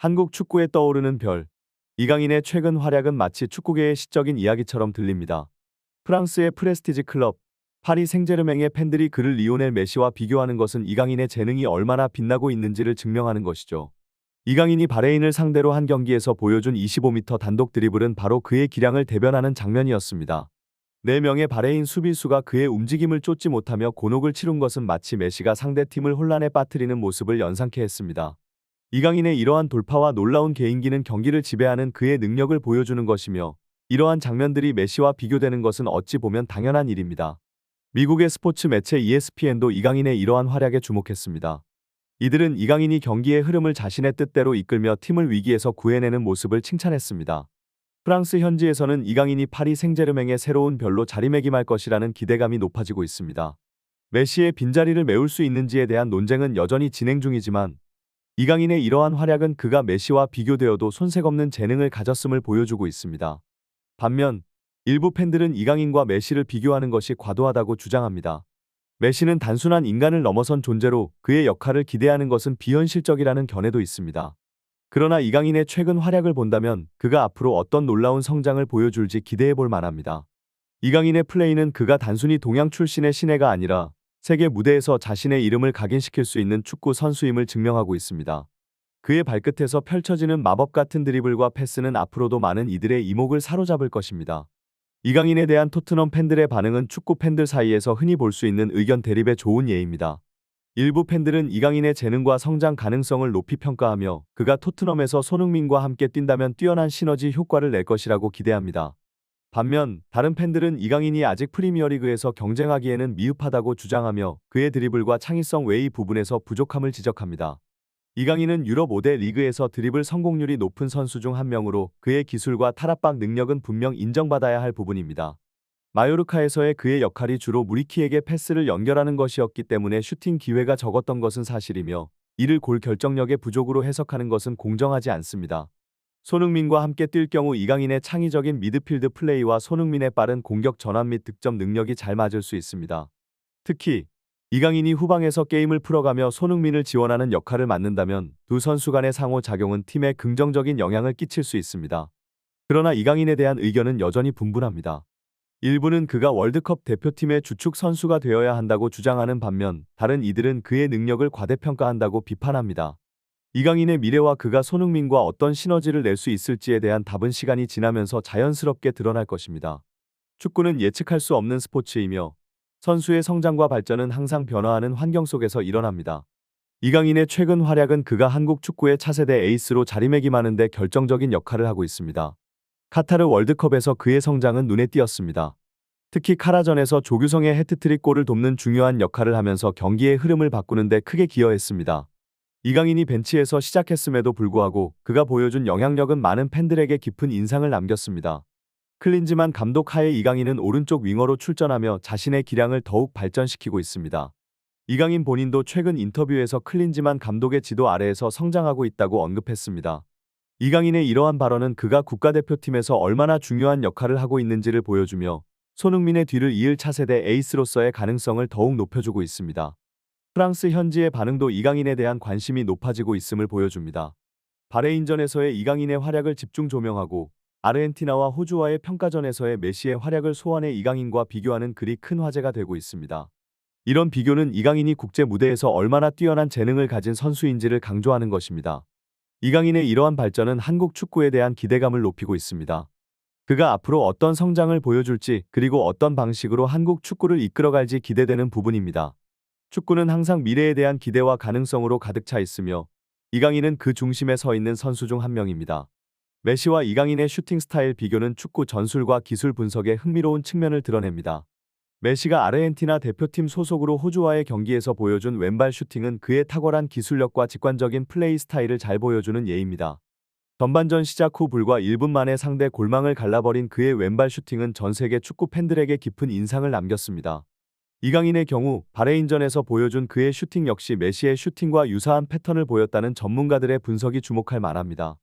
한국 축구에 떠오르는 별. 이강인의 최근 활약은 마치 축구계의 시적인 이야기처럼 들립니다. 프랑스의 프레스티지 클럽, 파리 생제르맹의 팬들이 그를 리오넬 메시와 비교하는 것은 이강인의 재능이 얼마나 빛나고 있는지를 증명하는 것이죠. 이강인이 바레인을 상대로 한 경기에서 보여준 25m 단독 드리블은 바로 그의 기량을 대변하는 장면이었습니다. 4명의 바레인 수비수가 그의 움직임을 쫓지 못하며 곤혹을 치룬 것은 마치 메시가 상대팀을 혼란에 빠뜨리는 모습을 연상케 했습니다. 이강인의 이러한 돌파와 놀라운 개인기는 경기를 지배하는 그의 능력을 보여주는 것이며, 이러한 장면들이 메시와 비교되는 것은 어찌 보면 당연한 일입니다. 미국의 스포츠 매체 ESPN도 이강인의 이러한 활약에 주목했습니다. 이들은 이강인이 경기의 흐름을 자신의 뜻대로 이끌며 팀을 위기에서 구해내는 모습을 칭찬했습니다. 프랑스 현지에서는 이강인이 파리 생제르맹의 새로운 별로 자리매김할 것이라는 기대감이 높아지고 있습니다. 메시의 빈자리를 메울 수 있는지에 대한 논쟁은 여전히 진행 중이지만, 이강인의 이러한 활약은 그가 메시와 비교되어도 손색없는 재능을 가졌음을 보여주고 있습니다. 반면 일부 팬들은 이강인과 메시를 비교하는 것이 과도하다고 주장합니다. 메시는 단순한 인간을 넘어선 존재로 그의 역할을 기대하는 것은 비현실적이라는 견해도 있습니다. 그러나 이강인의 최근 활약을 본다면 그가 앞으로 어떤 놀라운 성장을 보여줄지 기대해 볼 만합니다. 이강인의 플레이는 그가 단순히 동양 출신의 신예가 아니라 세계 무대에서 자신의 이름을 각인시킬 수 있는 축구 선수임을 증명하고 있습니다. 그의 발끝에서 펼쳐지는 마법 같은 드리블과 패스는 앞으로도 많은 이들의 이목을 사로잡을 것입니다. 이강인에 대한 토트넘 팬들의 반응은 축구 팬들 사이에서 흔히 볼 수 있는 의견 대립의 좋은 예입니다. 일부 팬들은 이강인의 재능과 성장 가능성을 높이 평가하며 그가 토트넘에서 손흥민과 함께 뛴다면 뛰어난 시너지 효과를 낼 것이라고 기대합니다. 반면 다른 팬들은 이강인이 아직 프리미어리그에서 경쟁하기에는 미흡하다고 주장하며 그의 드리블과 창의성 외의 부분에서 부족함을 지적합니다. 이강인은 유럽 5대 리그에서 드리블 성공률이 높은 선수 중 한 명으로 그의 기술과 탈압박 능력은 분명 인정받아야 할 부분입니다. 마요르카에서의 그의 역할이 주로 무리키에게 패스를 연결하는 것이었기 때문에 슈팅 기회가 적었던 것은 사실이며, 이를 골 결정력의 부족으로 해석하는 것은 공정하지 않습니다. 손흥민과 함께 뛸 경우 이강인의 창의적인 미드필드 플레이와 손흥민의 빠른 공격 전환 및 득점 능력이 잘 맞을 수 있습니다. 특히 이강인이 후방에서 게임을 풀어가며 손흥민을 지원하는 역할을 맡는다면 두 선수 간의 상호작용은 팀에 긍정적인 영향을 끼칠 수 있습니다. 그러나 이강인에 대한 의견은 여전히 분분합니다. 일부는 그가 월드컵 대표팀의 주축 선수가 되어야 한다고 주장하는 반면, 다른 이들은 그의 능력을 과대평가한다고 비판합니다. 이강인의 미래와 그가 손흥민과 어떤 시너지를 낼 수 있을지에 대한 답은 시간이 지나면서 자연스럽게 드러날 것입니다. 축구는 예측할 수 없는 스포츠이며 선수의 성장과 발전은 항상 변화하는 환경 속에서 일어납니다. 이강인의 최근 활약은 그가 한국 축구의 차세대 에이스로 자리매김하는 데 결정적인 역할을 하고 있습니다. 카타르 월드컵에서 그의 성장은 눈에 띄었습니다. 특히 카라전에서 조규성의 해트트릭 골을 돕는 중요한 역할을 하면서 경기의 흐름을 바꾸는 데 크게 기여했습니다. 이강인이 벤치에서 시작했음에도 불구하고 그가 보여준 영향력은 많은 팬들에게 깊은 인상을 남겼습니다. 클린즈만 감독 하에 이강인은 오른쪽 윙어로 출전하며 자신의 기량을 더욱 발전시키고 있습니다. 이강인 본인도 최근 인터뷰에서 클린즈만 감독의 지도 아래에서 성장하고 있다고 언급했습니다. 이강인의 이러한 발언은 그가 국가대표팀에서 얼마나 중요한 역할을 하고 있는지를 보여주며 손흥민의 뒤를 이을 차세대 에이스로서의 가능성을 더욱 높여주고 있습니다. 프랑스 현지의 반응도 이강인에 대한 관심이 높아지고 있음을 보여줍니다. 바레인전에서의 이강인의 활약을 집중 조명하고 아르헨티나와 호주와의 평가전에서의 메시의 활약을 소환해 이강인과 비교하는 글이 큰 화제가 되고 있습니다. 이런 비교는 이강인이 국제 무대에서 얼마나 뛰어난 재능을 가진 선수인지를 강조하는 것입니다. 이강인의 이러한 발전은 한국 축구에 대한 기대감을 높이고 있습니다. 그가 앞으로 어떤 성장을 보여줄지, 그리고 어떤 방식으로 한국 축구를 이끌어갈지 기대되는 부분입니다. 축구는 항상 미래에 대한 기대와 가능성으로 가득 차 있으며 이강인은 그 중심에 서 있는 선수 중 한 명입니다. 메시와 이강인의 슈팅 스타일 비교는 축구 전술과 기술 분석의 흥미로운 측면을 드러냅니다. 메시가 아르헨티나 대표팀 소속으로 호주와의 경기에서 보여준 왼발 슈팅은 그의 탁월한 기술력과 직관적인 플레이 스타일을 잘 보여주는 예입니다. 전반전 시작 후 불과 1분 만에 상대 골망을 갈라버린 그의 왼발 슈팅은 전 세계 축구 팬들에게 깊은 인상을 남겼습니다. 이강인의 경우 바레인전에서 보여준 그의 슈팅 역시 메시의 슈팅과 유사한 패턴을 보였다는 전문가들의 분석이 주목할 만합니다.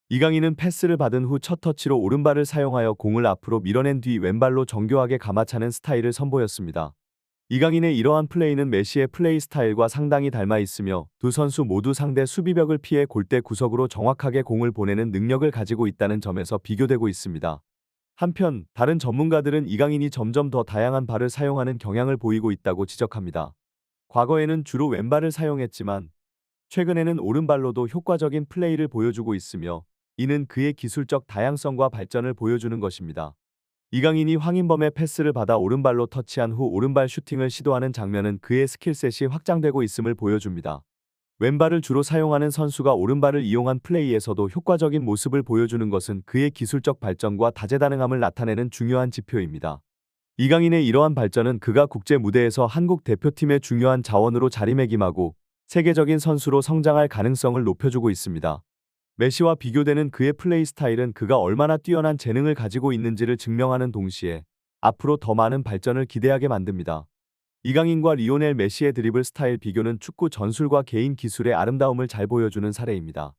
이강인은 패스를 받은 후 첫 터치로 오른발을 사용하여 공을 앞으로 밀어낸 뒤 왼발로 정교하게 감아차는 스타일을 선보였습니다. 이강인의 이러한 플레이는 메시의 플레이 스타일과 상당히 닮아 있으며 두 선수 모두 상대 수비벽을 피해 골대 구석으로 정확하게 공을 보내는 능력을 가지고 있다는 점에서 비교되고 있습니다. 한편 다른 전문가들은 이강인이 점점 더 다양한 발을 사용하는 경향을 보이고 있다고 지적합니다. 과거에는 주로 왼발을 사용했지만 최근에는 오른발로도 효과적인 플레이를 보여주고 있으며 이는 그의 기술적 다양성과 발전을 보여주는 것입니다. 이강인이 황인범의 패스를 받아 오른발로 터치한 후 오른발 슈팅을 시도하는 장면은 그의 스킬셋이 확장되고 있음을 보여줍니다. 왼발을 주로 사용하는 선수가 오른발을 이용한 플레이에서도 효과적인 모습을 보여주는 것은 그의 기술적 발전과 다재다능함을 나타내는 중요한 지표입니다. 이강인의 이러한 발전은 그가 국제 무대에서 한국 대표팀의 중요한 자원으로 자리매김하고 세계적인 선수로 성장할 가능성을 높여주고 있습니다. 메시와 비교되는 그의 플레이 스타일은 그가 얼마나 뛰어난 재능을 가지고 있는지를 증명하는 동시에 앞으로 더 많은 발전을 기대하게 만듭니다. 이강인과 리오넬 메시의 드리블 스타일 비교는 축구 전술과 개인 기술의 아름다움을 잘 보여주는 사례입니다.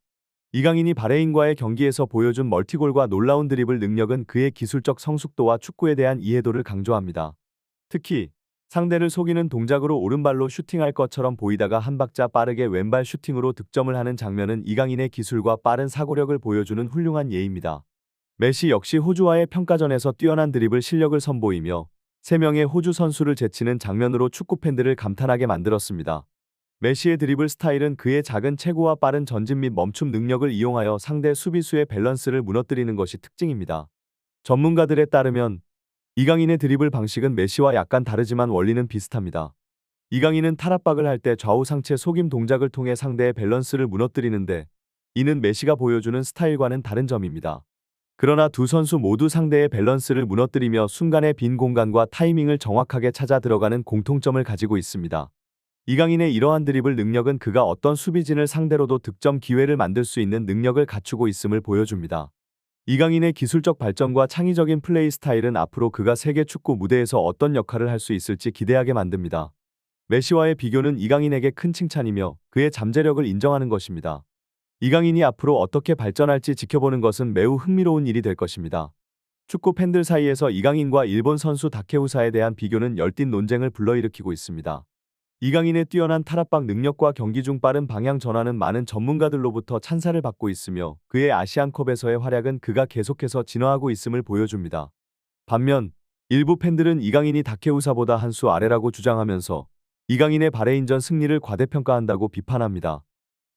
이강인이 바레인과의 경기에서 보여준 멀티골과 놀라운 드리블 능력은 그의 기술적 성숙도와 축구에 대한 이해도를 강조합니다. 특히 상대를 속이는 동작으로 오른발로 슈팅할 것처럼 보이다가 한 박자 빠르게 왼발 슈팅으로 득점을 하는 장면은 이강인의 기술과 빠른 사고력을 보여주는 훌륭한 예입니다. 메시 역시 호주와의 평가전에서 뛰어난 드리블 실력을 선보이며 3명의 호주 선수를 제치는 장면으로 축구 팬들을 감탄하게 만들었습니다. 메시의 드리블 스타일은 그의 작은 체구와 빠른 전진 및 멈춤 능력을 이용하여 상대 수비수의 밸런스를 무너뜨리는 것이 특징입니다. 전문가들에 따르면 이강인의 드리블 방식은 메시와 약간 다르지만 원리는 비슷합니다. 이강인은 탈압박을 할 때 좌우 상체 속임 동작을 통해 상대의 밸런스를 무너뜨리는데 이는 메시가 보여주는 스타일과는 다른 점입니다. 그러나 두 선수 모두 상대의 밸런스를 무너뜨리며 순간의 빈 공간과 타이밍을 정확하게 찾아 들어가는 공통점을 가지고 있습니다. 이강인의 이러한 드리블 능력은 그가 어떤 수비진을 상대로도 득점 기회를 만들 수 있는 능력을 갖추고 있음을 보여줍니다. 이강인의 기술적 발전과 창의적인 플레이 스타일은 앞으로 그가 세계 축구 무대에서 어떤 역할을 할 수 있을지 기대하게 만듭니다. 메시와의 비교는 이강인에게 큰 칭찬이며 그의 잠재력을 인정하는 것입니다. 이강인이 앞으로 어떻게 발전할지 지켜보는 것은 매우 흥미로운 일이 될 것입니다. 축구 팬들 사이에서 이강인과 일본 선수 다케우사에 대한 비교는 열띤 논쟁을 불러일으키고 있습니다. 이강인의 뛰어난 탈압박 능력과 경기 중 빠른 방향 전환은 많은 전문가들로부터 찬사를 받고 있으며 그의 아시안컵에서의 활약은 그가 계속해서 진화하고 있음을 보여줍니다. 반면 일부 팬들은 이강인이 다케우사보다 한 수 아래라고 주장하면서 이강인의 바레인전 승리를 과대평가한다고 비판합니다.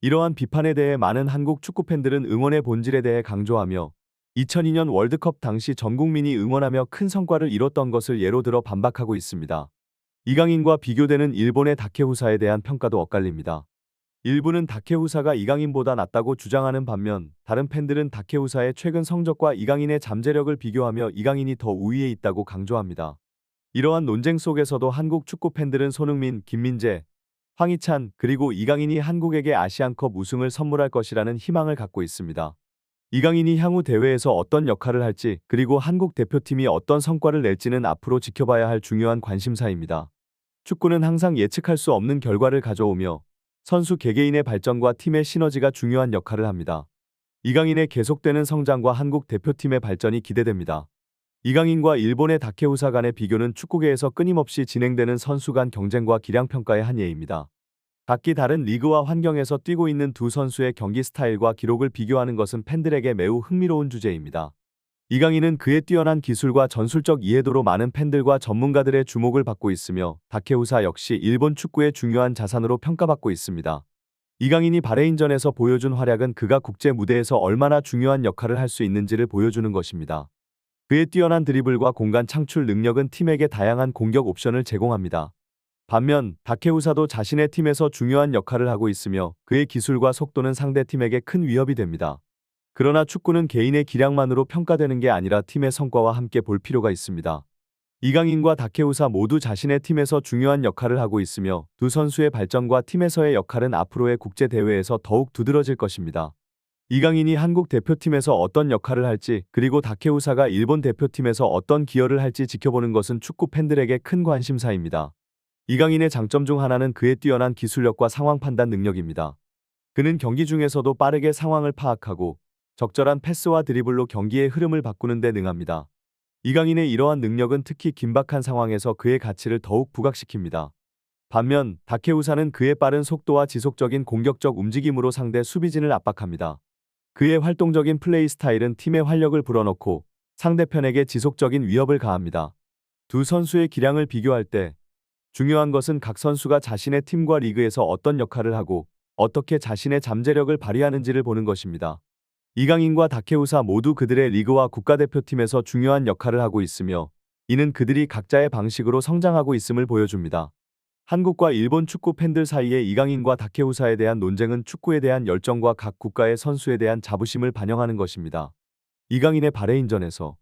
이러한 비판에 대해 많은 한국 축구 팬들은 응원의 본질에 대해 강조하며 2002년 월드컵 당시 전 국민이 응원하며 큰 성과를 이뤘던 것을 예로 들어 반박하고 있습니다. 이강인과 비교되는 일본의 다케후사에 대한 평가도 엇갈립니다. 일부는 다케후사가 이강인보다 낫다고 주장하는 반면 다른 팬들은 다케후사의 최근 성적과 이강인의 잠재력을 비교하며 이강인이 더 우위에 있다고 강조합니다. 이러한 논쟁 속에서도 한국 축구 팬들은 손흥민, 김민재, 황희찬 그리고 이강인이 한국에게 아시안컵 우승을 선물할 것이라는 희망을 갖고 있습니다. 이강인이 향후 대회에서 어떤 역할을 할지 그리고 한국 대표팀이 어떤 성과를 낼지는 앞으로 지켜봐야 할 중요한 관심사입니다. 축구는 항상 예측할 수 없는 결과를 가져오며 선수 개개인의 발전과 팀의 시너지가 중요한 역할을 합니다. 이강인의 계속되는 성장과 한국 대표팀의 발전이 기대됩니다. 이강인과 일본의 다케우사 간의 비교는 축구계에서 끊임없이 진행되는 선수 간 경쟁과 기량평가의 한 예입니다. 각기 다른 리그와 환경에서 뛰고 있는 두 선수의 경기 스타일과 기록을 비교하는 것은 팬들에게 매우 흥미로운 주제입니다. 이강인은 그의 뛰어난 기술과 전술적 이해도로 많은 팬들과 전문가들의 주목을 받고 있으며 다케우사 역시 일본 축구의 중요한 자산으로 평가받고 있습니다. 이강인이 바레인전에서 보여준 활약은 그가 국제 무대에서 얼마나 중요한 역할을 할 수 있는지를 보여주는 것입니다. 그의 뛰어난 드리블과 공간 창출 능력은 팀에게 다양한 공격 옵션을 제공합니다. 반면 다케우사도 자신의 팀에서 중요한 역할을 하고 있으며 그의 기술과 속도는 상대팀에게 큰 위협이 됩니다. 그러나 축구는 개인의 기량만으로 평가되는 게 아니라 팀의 성과와 함께 볼 필요가 있습니다. 이강인과 다케우사 모두 자신의 팀에서 중요한 역할을 하고 있으며 두 선수의 발전과 팀에서의 역할은 앞으로의 국제 대회에서 더욱 두드러질 것입니다. 이강인이 한국 대표팀에서 어떤 역할을 할지 그리고 다케우사가 일본 대표팀에서 어떤 기여를 할지 지켜보는 것은 축구 팬들에게 큰 관심사입니다. 이강인의 장점 중 하나는 그의 뛰어난 기술력과 상황 판단 능력입니다. 그는 경기 중에서도 빠르게 상황을 파악하고 적절한 패스와 드리블로 경기의 흐름을 바꾸는 데 능합니다. 이강인의 이러한 능력은 특히 긴박한 상황에서 그의 가치를 더욱 부각시킵니다. 반면 다케우사는 그의 빠른 속도와 지속적인 공격적 움직임으로 상대 수비진을 압박합니다. 그의 활동적인 플레이 스타일은 팀의 활력을 불어넣고 상대편에게 지속적인 위협을 가합니다. 두 선수의 기량을 비교할 때 중요한 것은 각 선수가 자신의 팀과 리그에서 어떤 역할을 하고 어떻게 자신의 잠재력을 발휘하는지를 보는 것입니다. 이강인과 다케우사 모두 그들의 리그와 국가대표팀에서 중요한 역할을 하고 있으며 이는 그들이 각자의 방식으로 성장하고 있음을 보여줍니다. 한국과 일본 축구 팬들 사이의 이강인과 다케우사에 대한 논쟁은 축구에 대한 열정과 각 국가의 선수에 대한 자부심을 반영하는 것입니다. 이강인의 바레인전에서